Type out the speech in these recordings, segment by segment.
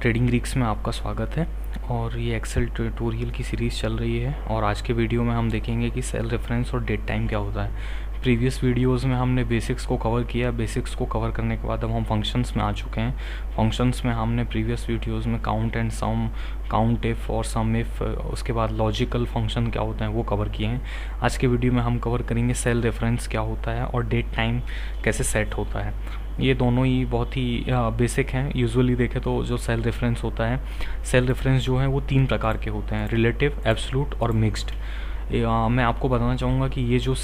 Trading Greeks में आपका स्वागत है। और ये एक्सेल ट्यूटोरियल की सीरीज़ चल रही है और आज के वीडियो में हम देखेंगे कि सेल रेफरेंस और डेट टाइम क्या होता है। प्रीवियस वीडियोस में हमने बेसिक्स को कवर किया। बेसिक्स को कवर करने के बाद अब हम फंक्शंस में आ चुके हैं। फंक्शंस में हमने प्रीवियस वीडियोस में count and sum, count if और सम इफ़, उसके बाद लॉजिकल फंक्शन क्या होते हैं वो कवर किए हैं। आज के वीडियो में हम कवर करेंगे सेल रेफरेंस क्या होता है और डेट टाइम कैसे सेट होता है। ये दोनों ही बहुत ही बेसिक हैं। यूजुअली देखें तो जो सेल रेफरेंस होता है, सेल रेफरेंस जो है वो 3 प्रकार के होते हैं, रिलेटिव, एब्सोल्यूट और मिक्स्ड। मैं आपको बताना चाहूँगा कि ये जो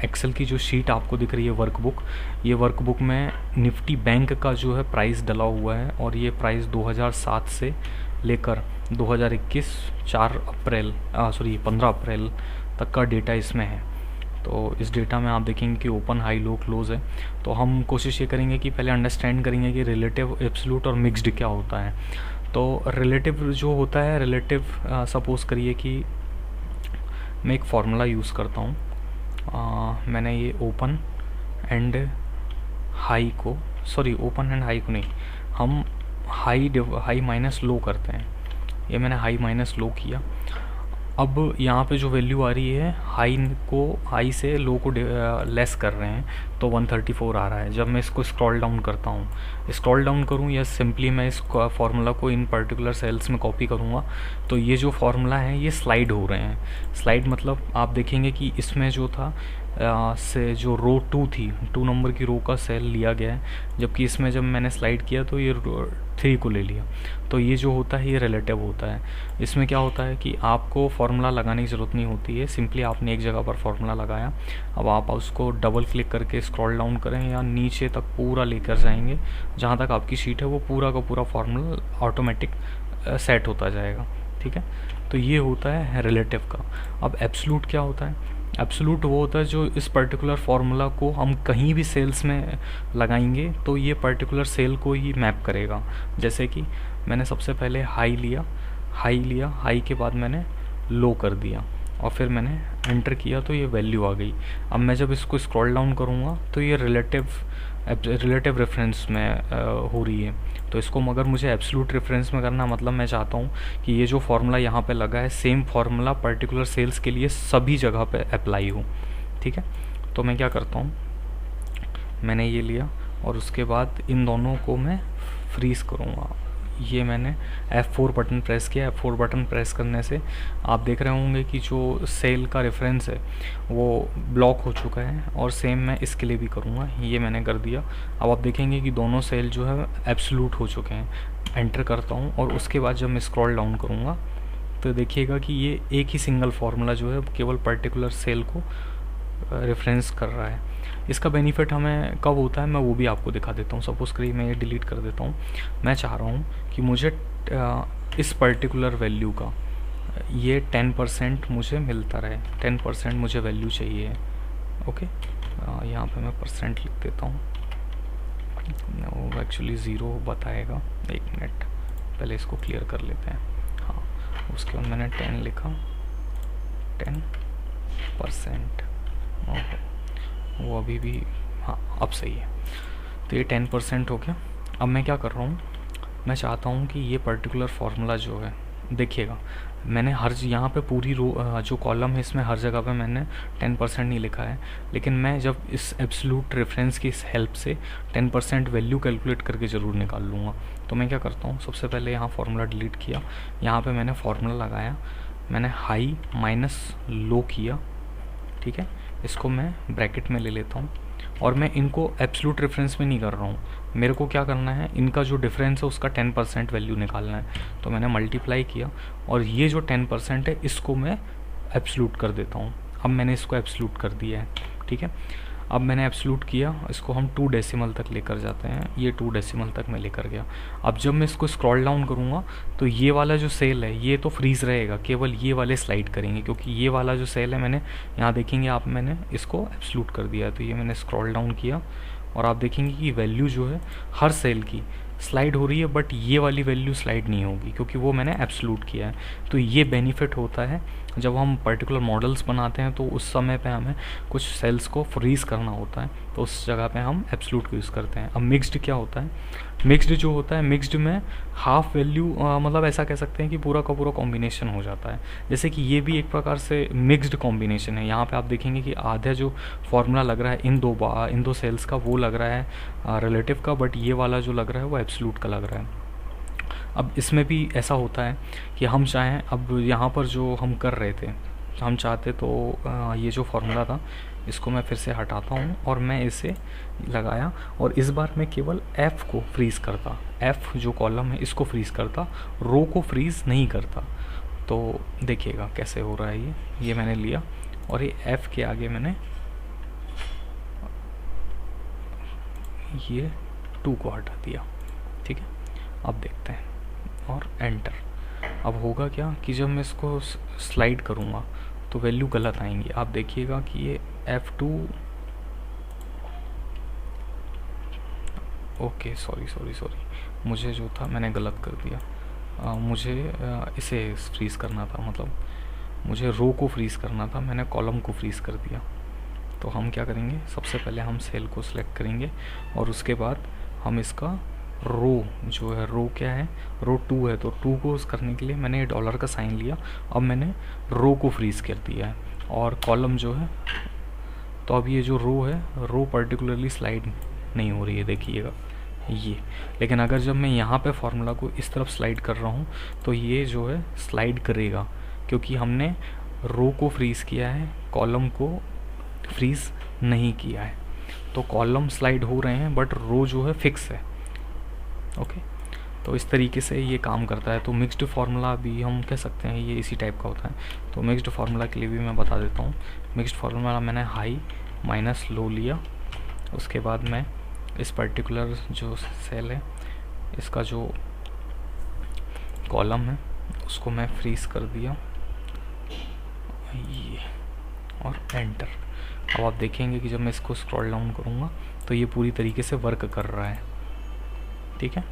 एक्सेल की जो शीट आपको दिख रही है वर्कबुक, ये वर्कबुक में निफ्टी बैंक का जो है प्राइस डला हुआ है और ये प्राइस 2007 से लेकर 2021 15 अप्रैल तक का डेटा इसमें है। तो इस डेटा में आप देखेंगे कि ओपन, हाई, लो, क्लोज है। तो हम कोशिश ये करेंगे कि पहले अंडरस्टैंड करेंगे कि रिलेटिव, एब्सोल्यूट और मिक्स्ड क्या होता है। तो रिलेटिव जो होता है, रिलेटिव सपोज़ करिए कि मैं एक फार्मूला यूज़ करता हूँ। मैंने ये ओपन एंड हाई को नहीं, हम हाई माइनस लो करते हैं। ये मैंने हाई माइनस लो किया। अब यहाँ पे जो वैल्यू आ रही है, हाई से लो को लेस कर रहे हैं, तो 134 आ रहा है। जब मैं इसको स्क्रॉल डाउन करूँ या सिंपली मैं इस फार्मूला को इन पर्टिकुलर सेल्स में कॉपी करूँगा, तो ये जो फार्मूला है ये स्लाइड हो रहे हैं। स्लाइड मतलब आप देखेंगे कि इसमें जो था से जो रो 2 थी, 2 नंबर की रो का सेल लिया गया है, जबकि इसमें जब मैंने स्लाइड किया तो ये 3 को ले लिया। तो ये जो होता है ये रिलेटिव होता है। इसमें क्या होता है कि आपको फार्मूला लगाने की ज़रूरत नहीं होती है, सिंपली आपने एक जगह पर फार्मूला लगाया। अब आप उसको डबल क्लिक करके स्क्रॉल डाउन करें या नीचे तक पूरा लेकर जाएंगे, जहाँ तक आपकी शीट है वो पूरा का पूरा फार्मूला ऑटोमेटिक सेट होता जाएगा। ठीक है, तो ये होता है रिलेटिव का। अब एब्सोल्यूट क्या होता है? एब्सोल्यूट वो होता है जो इस पर्टिकुलर फार्मूला को हम कहीं भी सेल्स में लगाएंगे तो ये पर्टिकुलर सेल को ही मैप करेगा। जैसे कि मैंने सबसे पहले हाई लिया, हाई के बाद मैंने लो कर दिया और फिर मैंने एंटर किया तो ये वैल्यू आ गई। अब मैं जब इसको स्क्रॉल डाउन करूँगा तो ये रिलेटिव रेफरेंस में हो रही है। तो इसको अगर मुझे एब्सोल्यूट रेफरेंस में करना, मतलब मैं चाहता हूँ कि ये जो फार्मूला यहाँ पे लगा है, सेम फार्मूला पर्टिकुलर सेल्स के लिए सभी जगह पे अप्लाई हो। ठीक है, तो मैं क्या करता हूँ, मैंने ये लिया और उसके बाद इन दोनों को मैं फ्रीज करूँगा। ये मैंने F4 बटन प्रेस किया। F4 बटन प्रेस करने से आप देख रहे होंगे कि जो सेल का रेफरेंस है वो ब्लॉक हो चुका है, और सेम मैं इसके लिए भी करूँगा। ये मैंने कर दिया। अब आप देखेंगे कि दोनों सेल जो है एब्सोल्यूट हो चुके हैं। एंटर करता हूँ और उसके बाद जब मैं स्क्रॉल डाउन करूँगा तो देखिएगा कि ये एक ही सिंगल फार्मूला जो है केवल पर्टिकुलर सेल को रेफरेंस कर रहा है। इसका बेनिफिट हमें कब होता है मैं वो भी आपको दिखा देता हूँ। सपोज़ करिए मैं ये डिलीट कर देता हूँ। मैं चाह रहा हूँ कि मुझे इस पर्टिकुलर वैल्यू का ये 10% मुझे मिलता रहे, 10% मुझे वैल्यू चाहिए। ओके, यहाँ पे मैं परसेंट लिख देता हूँ। वो एक्चुअली 0 बताएगा। 1 मिनट, पहले इसको क्लियर कर लेते हैं। हाँ, उसके बाद मैंने 10 लिखा, 10%। वो अभी भी, हाँ अब सही है। तो ये 10% हो गया। अब मैं क्या कर रहा हूँ, मैं चाहता हूँ कि ये पर्टिकुलर फार्मूला जो है, देखिएगा मैंने हर यहाँ पे पूरी रो जो कॉलम है इसमें हर जगह पे मैंने 10% नहीं लिखा है, लेकिन मैं जब इस एब्सोल्यूट रेफरेंस की हेल्प से 10% वैल्यू कैलकुलेट करके ज़रूर निकाल लूँगा। तो मैं क्या करता हूँ, सबसे पहले यहाँ फार्मूला डिलीट किया, यहाँ पर मैंने फार्मूला लगाया, मैंने हाई माइनस लो किया। ठीक है, इसको मैं ब्रैकेट में ले लेता हूँ और मैं इनको एब्सोल्यूट रेफरेंस में नहीं कर रहा हूँ। मेरे को क्या करना है, इनका जो डिफरेंस है उसका 10% वैल्यू निकालना है। तो मैंने मल्टीप्लाई किया और ये जो 10% है इसको मैं एब्सोल्यूट कर देता हूँ। अब मैंने इसको एब्सोल्यूट कर दिया है। ठीक है, अब मैंने एब्सोल्यूट किया, इसको हम 2 डेसिमल तक लेकर जाते हैं। ये 2 डेसिमल तक मैं लेकर गया। अब जब मैं इसको स्क्रॉल डाउन करूँगा तो ये वाला जो सेल है ये तो फ्रीज़ रहेगा, केवल ये वाले स्लाइड करेंगे, क्योंकि ये वाला जो सेल है मैंने यहाँ देखेंगे आप, मैंने इसको एब्सोल्यूट कर दिया। तो ये मैंने स्क्रॉल डाउन किया और आप देखेंगे कि वैल्यू जो है हर सेल की स्लाइड हो रही है, बट ये वाली वैल्यू स्लाइड नहीं होगी क्योंकि वो मैंने एब्सोल्यूट किया है। तो ये बेनिफिट होता है जब हम पर्टिकुलर मॉडल्स बनाते हैं, तो उस समय पे हमें कुछ सेल्स को फ्रीज करना होता है, तो उस जगह पे हम एब्सोल्यूट को यूज़ करते हैं। अब मिक्स्ड क्या होता है, मिक्स्ड जो होता है, मिक्स्ड में हाफ वैल्यू मतलब ऐसा कह सकते हैं कि पूरा का पूरा कॉम्बिनेशन हो जाता है। जैसे कि ये भी एक प्रकार से मिक्स्ड कॉम्बिनेशन है। यहाँ पे आप देखेंगे कि आधा जो फॉर्मूला लग रहा है इन दो सेल्स का, वो लग रहा है रिलेटिव का, बट ये वाला जो लग रहा है वो एब्सोल्यूट का लग रहा है। अब इसमें भी ऐसा होता है कि हम चाहें, अब यहाँ पर जो हम कर रहे थे, हम चाहते तो ये जो फॉर्मूला था इसको मैं फिर से हटाता हूँ और मैं इसे लगाया, और इस बार मैं केवल एफ़ को फ्रीज़ करता, एफ़ जो कॉलम है इसको फ्रीज़ करता, रो को फ्रीज़ नहीं करता। तो देखिएगा कैसे हो रहा है ये मैंने लिया और ये एफ़ के आगे मैंने ये 2 को हटा दिया। ठीक है, अब देखते हैं और एंटर। अब होगा क्या कि जब मैं इसको स्लाइड करूँगा तो वैल्यू गलत आएंगी। आप देखिएगा कि ये F2, ओके सॉरी, मुझे जो था मैंने गलत कर दिया। मुझे इसे फ्रीज़ करना था, मतलब मुझे रो को फ्रीज़ करना था, मैंने कॉलम को फ्रीज़ कर दिया। तो हम क्या करेंगे, सबसे पहले हम सेल को सिलेक्ट करेंगे और उसके बाद हम इसका रो जो है, रो क्या है, रो 2 है, तो 2 को करने के लिए मैंने डॉलर का साइन लिया। अब मैंने रो को फ्रीज़ कर दिया है और कॉलम जो है, तो अब ये जो रो है, रो पर्टिकुलरली स्लाइड नहीं हो रही है, देखिएगा ये। लेकिन अगर जब मैं यहाँ पे फार्मूला को इस तरफ स्लाइड कर रहा हूँ तो ये जो है स्लाइड करेगा, क्योंकि हमने रो को फ्रीज़ किया है, कॉलम को फ्रीज़ नहीं किया है। तो कॉलम स्लाइड हो रहे हैं बट रो जो है फिक्स है। ओके, तो इस तरीके से ये काम करता है। तो मिक्स्ड फार्मूला भी हम कह सकते हैं ये इसी टाइप का होता है। तो मिक्स्ड फार्मूला के लिए भी मैं बता देता हूँ। मिक्स्ड फार्मूला मैंने हाई माइनस लो लिया, उसके बाद मैं इस पर्टिकुलर जो सेल है इसका जो कॉलम है उसको मैं फ्रीज कर दिया ये, और एंटर। अब आप देखेंगे कि जब मैं इसको स्क्रॉल डाउन करूँगा तो ये पूरी तरीके से वर्क कर रहा है। ठीक है,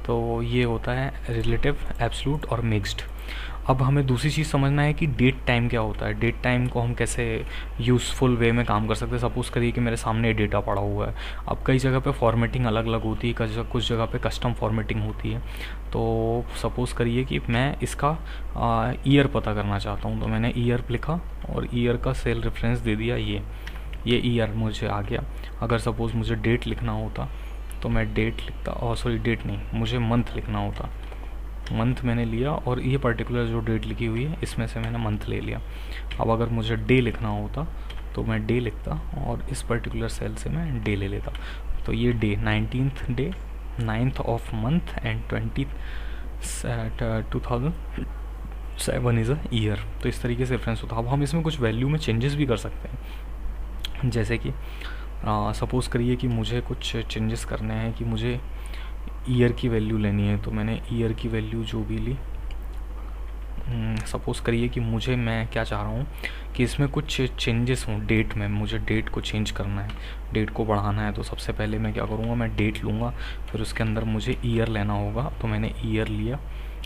तो ये होता है रिलेटिव, एब्सोल्यूट और मिक्स्ड। अब हमें दूसरी चीज़ समझना है कि डेट टाइम क्या होता है। डेट टाइम को हम कैसे यूज़फुल वे में काम कर सकते हैं। सपोज़ करिए कि मेरे सामने डेटा पड़ा हुआ है। अब कई जगह पे फॉर्मेटिंग अलग अलग होती है, कुछ जगह पे कस्टम फॉर्मेटिंग होती है। तो सपोज़ करिए कि मैं इसका ईयर पता करना चाहता हूँ, तो मैंने ईयर लिखा और ईयर का सेल रेफरेंस दे दिया, ये ईयर मुझे आ गया। अगर सपोज़ मुझे डेट लिखना होता तो मैं डेट लिखता, और सॉरी डेट नहीं, मुझे मंथ लिखना होता, मंथ मैंने लिया और ये पर्टिकुलर जो डेट लिखी हुई है इसमें से मैंने मंथ ले लिया। अब अगर मुझे डे लिखना होता तो मैं डे लिखता और इस पर्टिकुलर सेल से मैं डे ले लेता। तो ये day 19th day, 9th of month and 2007 is a year. तो इस तरीके से रेफरेंस होता है। अब हम इसमें कुछ वैल्यू में चेंजेस भी कर सकते हैं, जैसे कि सपोज़ करिए कि मुझे कुछ चेंजेस करने हैं कि मुझे ईयर की वैल्यू लेनी है, तो मैंने ईयर की वैल्यू जो भी ली। सपोज़ करिए कि मैं क्या चाह रहा हूँ कि इसमें कुछ चेंजेस हों डेट में, मुझे डेट को चेंज करना है, डेट को बढ़ाना है। तो सबसे पहले मैं क्या करूँगा, मैं डेट लूँगा, फिर उसके अंदर मुझे ईयर लेना होगा, तो मैंने ईयर लिया।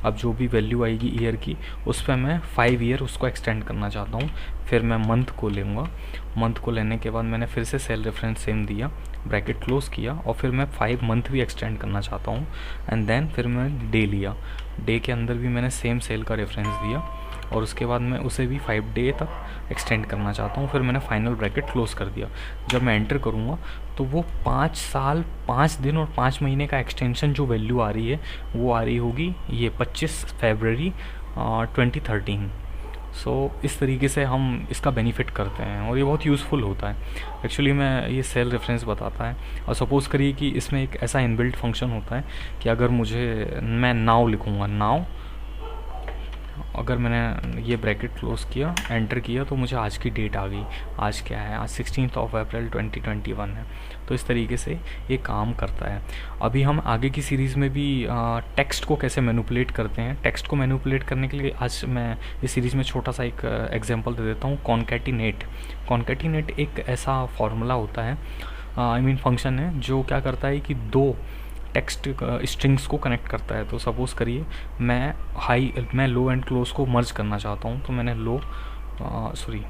अब जो भी वैल्यू आएगी ईयर की उस पर मैं 5 ईयर उसको एक्सटेंड करना चाहता हूँ। फिर मैं मंथ को लूँगा, मंथ को लेने के बाद मैंने फिर से सेल रेफरेंस सेम दिया, ब्रैकेट क्लोज किया, और फिर मैं 5 मंथ भी एक्सटेंड करना चाहता हूँ। एंड देन फिर मैं डे लिया, डे के अंदर भी मैंने सेम सेल का रेफरेंस दिया और उसके बाद मैं उसे भी 5 डे तक एक्सटेंड करना चाहता हूँ। फिर मैंने फाइनल ब्रैकेट क्लोज कर दिया। जब मैं एंटर करूँगा तो वो 5 साल 5 दिन और 5 महीने का एक्सटेंशन जो वैल्यू आ रही है वो आ रही होगी ये 25 फरवरी 2013। सो इस तरीके से हम इसका बेनिफिट करते हैं और ये बहुत यूज़फुल होता है। एक्चुअली मैं ये सेल रेफरेंस बताता है। और सपोज़ करिए कि इसमें एक ऐसा इनबिल्ट फंक्शन होता है कि अगर मैं नाउ लिखूँगा, नाउ अगर मैंने ये ब्रैकेट क्लोज किया, एंटर किया, तो मुझे आज की डेट आ गई। आज क्या है, आज 16 अप्रैल 2021 है। तो इस तरीके से ये काम करता है। अभी हम आगे की सीरीज़ में भी टेक्स्ट को कैसे मैनिपुलेट करते हैं। टेक्स्ट को मैनिपुलेट करने के लिए आज मैं इस सीरीज़ में छोटा सा एक एग्जांपल दे देता हूँ, कॉन्कैटिनेट। कॉन्कैटिनेट एक ऐसा फॉर्मूला होता है, फंक्शन है जो क्या करता है कि 2 टेक्स्ट स्ट्रिंग्स को कनेक्ट करता है। तो सपोज़ करिए मैं लो एंड क्लोज को मर्ज करना चाहता हूँ, तो मैंने लो सॉरी,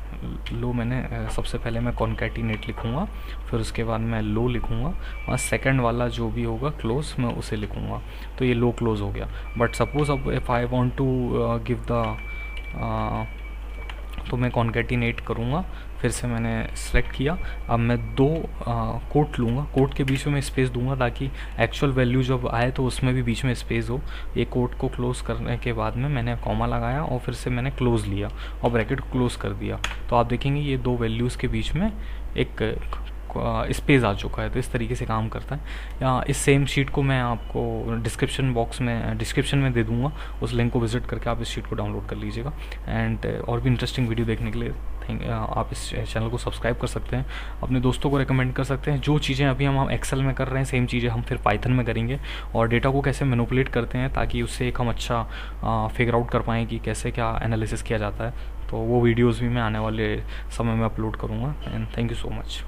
लो मैंने सबसे पहले मैं कॉन्कैटिनेट लिखूँगा, फिर उसके बाद मैं लो लिखूँगा और सेकंड वाला जो भी होगा क्लोज मैं उसे लिखूँगा, तो ये लो क्लोज हो गया। बट सपोज अब if I want to give the, तो मैं कॉन्कैटिनेट करूँगा, फिर से मैंने सेलेक्ट किया। अब मैं दो कोट लूँगा, कोट के बीच में मैं स्पेस दूंगा ताकि एक्चुअल वैल्यू जब आए तो उसमें भी बीच में स्पेस हो। एक कोट को क्लोज करने के बाद में मैंने कॉमा लगाया और फिर से मैंने क्लोज लिया और ब्रैकेट को क्लोज कर दिया, तो आप देखेंगे ये दो वैल्यूज़ के बीच में एक स्पेस आ चुका है। तो इस तरीके से काम करता है। या इस सेम शीट को मैं आपको डिस्क्रिप्शन में दे दूंगा, उस लिंक को विजिट करके आप इस शीट को डाउनलोड कर लीजिएगा। एंड और भी इंटरेस्टिंग वीडियो देखने के लिए आप इस चैनल को सब्सक्राइब कर सकते हैं, अपने दोस्तों को रेकमेंड कर सकते हैं। जो चीज़ें अभी हम एक्सेल में कर रहे हैं सेम चीज़ें हम फिर पाइथन में करेंगे, और डेटा को कैसे मैनिपुलेट करते हैं ताकि उससे एक हम अच्छा फिगर आउट कर पाएँ कि कैसे क्या एनालिसिस किया जाता है। तो वो वीडियोज़ भी मैं आने वाले समय में अपलोड करूँगा। And thank you so much.